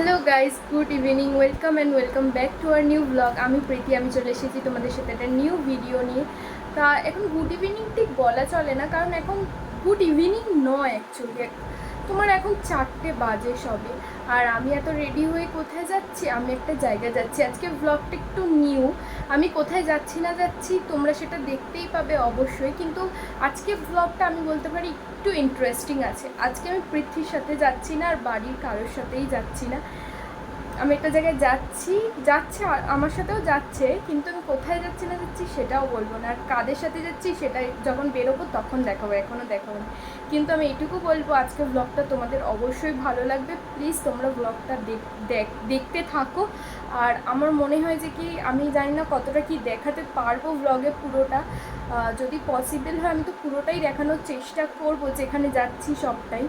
Hello guys, good evening, welcome back to our new blog. আমি প্রীতি, আমি চলে এসেছি তোমাদের সাথে একটা নিউ ভিডিও নিয়ে। তা এখন গুড ইভিনিং ঠিক বলা চলে না, কারণ এখন গুড ইভিনিং নয় অ্যাকচুয়ালি। তোমার এখন 4টে বাজে সবে, আর আমি এত রেডি হয়ে কোথায় যাচ্ছি? আমি একটা জায়গায় যাচ্ছি। আজকে ব্লগটা একটু নিউ, আমি কোথায় যাচ্ছি না যাচ্ছি তোমরা সেটা দেখতেই পাবে অবশ্যই, কিন্তু আজকে ব্লগটা আমি বলতে পারি একটু ইন্টারেস্টিং আছে। আজকে আমি পৃথ্বীর সাথে যাচ্ছি না, আর বাড়ির কারোর সাথেই যাচ্ছি না। আমি একটা জায়গায় যাচ্ছে আমার সাথেও যাচ্ছে, কিন্তু আমি কোথায় যাচ্ছি না যাচ্ছি সেটাও বলবো না, আর কাদের সাথে যাচ্ছি সেটা যখন বেরোবো তখন দেখাবো, এখনও দেখাবো না। কিন্তু আমি এটুকু বলবো, আজকে ব্লগটা তোমাদের অবশ্যই ভালো লাগবে। প্লিজ তোমরা ব্লগটা দেখতে থাকো। আর আমার মনে হয় যে কি, আমি জানি না কতটা কি দেখাতে পারবো ব্লগে পুরোটা। যদি পসিবল হয় আমি তো পুরোটাই দেখানোর চেষ্টা করবো, যেখানে যাচ্ছি সবটাই।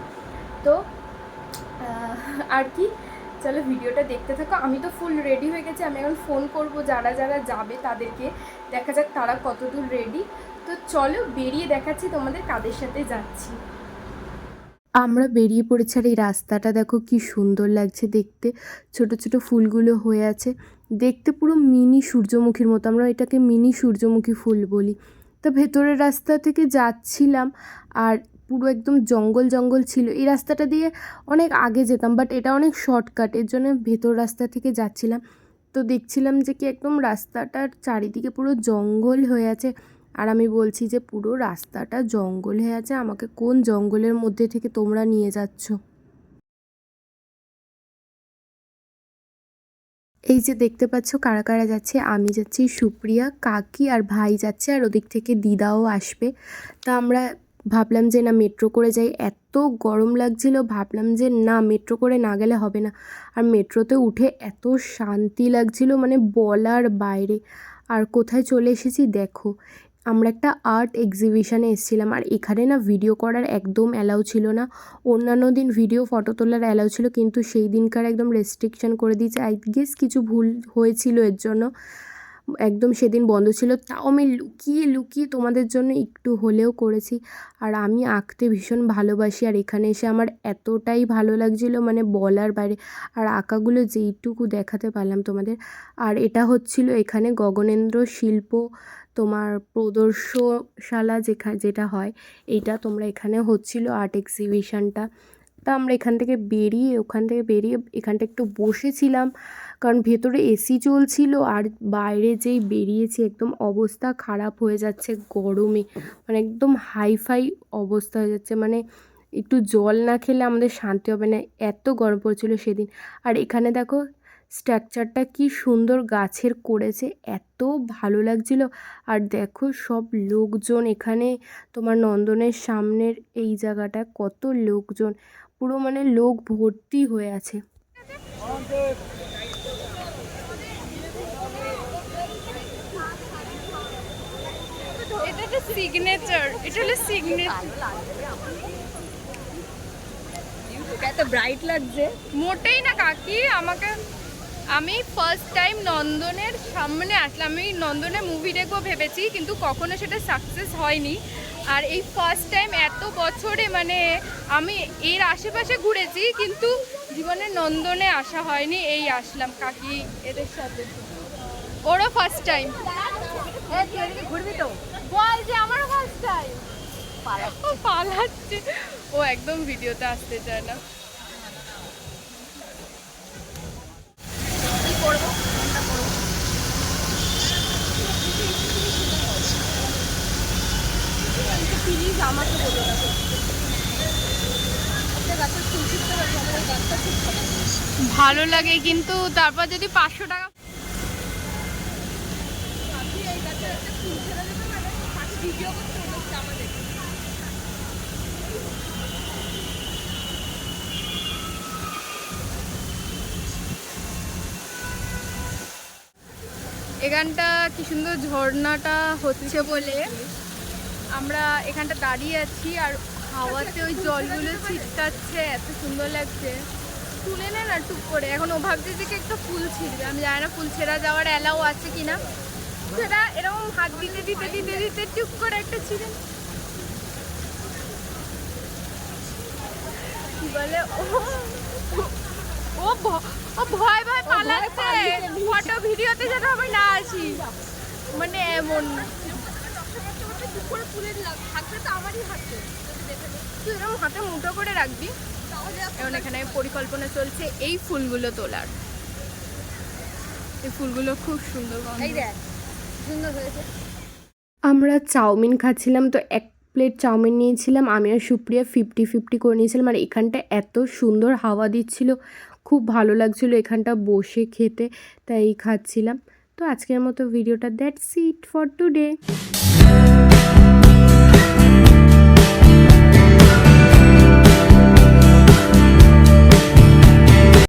তো আর কি, চলো ভিডিওটা দেখতে থাকো। আমি তো ফুল রেডি হয়ে গেছি, আমি এখন ফোন করব যারা যারা যাবে তাদেরকে, দেখা যাক তারা কতদূর রেডি। তো চলো বেরিয়ে দেখাচ্ছি তোমাদের কাদের সাথে যাচ্ছি। আমরা বেরিয়ে পড়েছি, আর এই রাস্তাটা দেখো কি সুন্দর লাগছে দেখতে। ছোট ছোট ফুলগুলো হয়ে আছে, দেখতে পুরো মিনি সূর্যমুখীর মতো। আমরা এটাকে মিনি সূর্যমুখী ফুল বলি। তো ভেতরের রাস্তা থেকে যাচ্ছিলাম, আর পুরো একদম জঙ্গল জঙ্গল ছিল। এই রাস্তাটা দিয়ে অনেক আগে যেতাম, বাট এটা অনেক শর্টকাট, এর জন্য ভেতর রাস্তা থেকে যাচ্ছিলাম। তো দেখছিলাম যে কি একদম রাস্তাটার চারিদিকে পুরো জঙ্গল হয়ে আছে। আর আমি বলছি যে পুরো রাস্তাটা জঙ্গল হয়ে আছে, আমাকে কোন জঙ্গলের মধ্যে থেকে তোমরা নিয়ে যাচ্ছ? এই যে দেখতে পাচ্ছ কারা কারা যাচ্ছে, আমি যাচ্ছি, সুপ্রিয়া কাকি আর ভাই যাচ্ছে, আর ওদিক থেকে দিদাও আসবে। তা আমরা ভাবলাম যে না, মেট্রো করে যাই। এত গরম লাগছিল, ভাবলাম যে না, মেট্রো করে না গেলে হবে না। আর মেট্রোতে উঠে এত শান্তি লাগছিল, মানে বলার বাইরে। আর কোথায় চলে এসেছি দেখো, আমরা একটা আর্ট এক্সিবিশানে এসেছিলাম। আর এখানে না ভিডিও করার একদম অ্যালাউ ছিল না। অন্যান্য দিন ভিডিও ফটো তোলার অ্যালাউ ছিল, কিন্তু সেই দিনকার একদম রেস্ট্রিকশান করে দিয়েছে। আই গেস কিছু ভুল হয়েছিল, এর জন্য একদম সেদিন বন্ধ ছিল। তাও আমি লুকিয়ে লুকিয়ে তোমাদের জন্য একটু হলেও করেছি। আর আমি আঁকতে ভীষণ ভালোবাসি, আর এখানে এসে আমার এতটাই ভালো লাগছিল, মানে বলার বাইরে। আর আঁকাগুলো যেইটুকু দেখাতে পারলাম তোমাদের। আর এটা হচ্ছিল এখানে গগনেন্দ্র শিল্প তোমার প্রদর্শনশালা, যেটা হয় এইটা, তোমরা এখানে হচ্ছিল আর্ট এক্সিবিশানটা। তা আমরা ওখান থেকে বেরিয়ে এখানটা একটু বসেছিলাম, কারণ ভেতরে এসি চলছিল। আর বাইরে যেই বেরিয়েছি একদম অবস্থা খারাপ হয়ে যাচ্ছে গরমে, মানে একদম হাইফাই অবস্থা হয়ে যাচ্ছে। মানে একটু জল না খেলে আমাদের শান্তি হবে না, এত গরম পড়েছিল সেদিন। আর এখানে দেখো স্ট্রাকচারটা কি সুন্দর গাছের করেছে, এত ভালো লাগছিল। আর দেখো সব লোকজন এখানে, তোমার নন্দনের সামনের এই জায়গাটা কত লোকজন, পুরো মানে লোক ভর্তি হয়ে আছে। এটা একটা সিগনেচার, এটা হলো সিগনেচার। এত ব্রাইট লাগছে। মোটেই না কাকি, আমি ফার্স্ট টাইম নন্দনের সামনে আসলাম। আমি নন্দনে মুভি দেখবো ভেবেছি, কিন্তু কখনো সেটা সাকসেস হয়নি। আর এই ফার্স্ট টাইম এত বছরে, মানে আমি এর আশেপাশে ঘুরেছি, কিন্তু জীবনে নন্দনে আসা হয়নি। এই আসলাম কাকি এদের সাথে, ওরও ফার্স্ট টাইম। ঘুরবি তো? বল যে আমারও ফার্স্ট টাইম। ও পালাচ্ছে, ও একদম ভিডিওতে আসতে চায় না। কি করবো? প্লিজ আমাকে বলো না। একটা গাছের ফুল ছিটতে পারবো, আমার গাছটা খুব ভালো। ভালো লাগে, কিন্তু তারপর যদি 500 টাকা এই গাছের একটা ফুল ছেড়ে দেবে, মানে পাখি ভিডিও করতে হচ্ছে আমাদের। এখানটা কি সুন্দর ঝর্ণাটা হচ্ছে বলে আমরা এখানটা দাঁড়িয়ে আছি, আর হাওয়াতে ওই জলগুলো ছিটকাচ্ছে, এত সুন্দর লাগছে। তুলে নে না টুক করে। এখন ও ভাবছে যে কি একটা ফুল ছিঁড়বে, আমি জানি না ফুল ছেঁড়া যাওয়ার অ্যালাউ আছে কিনা। সেটা এরকম হাত দিতে দিতে দিতে দিতে টুক করে একটা ছিঁড়ে, কি বলে ও ভয় ভয় পালাচ্ছে ফটো ভিডিওতে যেন আমি না আসি, মানে এমন। তুই এরকম হাতে মুঠো করে রাখবি। এখন এখানে পরিকল্পনা চলছে এই ফুলগুলো তোলার। এই ফুলগুলো খুব সুন্দর, সুন্দর হয়েছে। আমরা চাউমিন খাচ্ছিলাম, তো 1 প্লেট চাউমিন নিয়েছিলাম আমি আর সুপ্রিয়া, 50-50 করে নিয়েছিলাম। আর এখানটা এত সুন্দর হাওয়া দিচ্ছিল, খুব ভালো লাগছিল এখানটা বসে খেতে, তাই খাচ্ছিলাম। তো আজকের মতো ভিডিওটা দ্যাটস ইট ফর টুডে।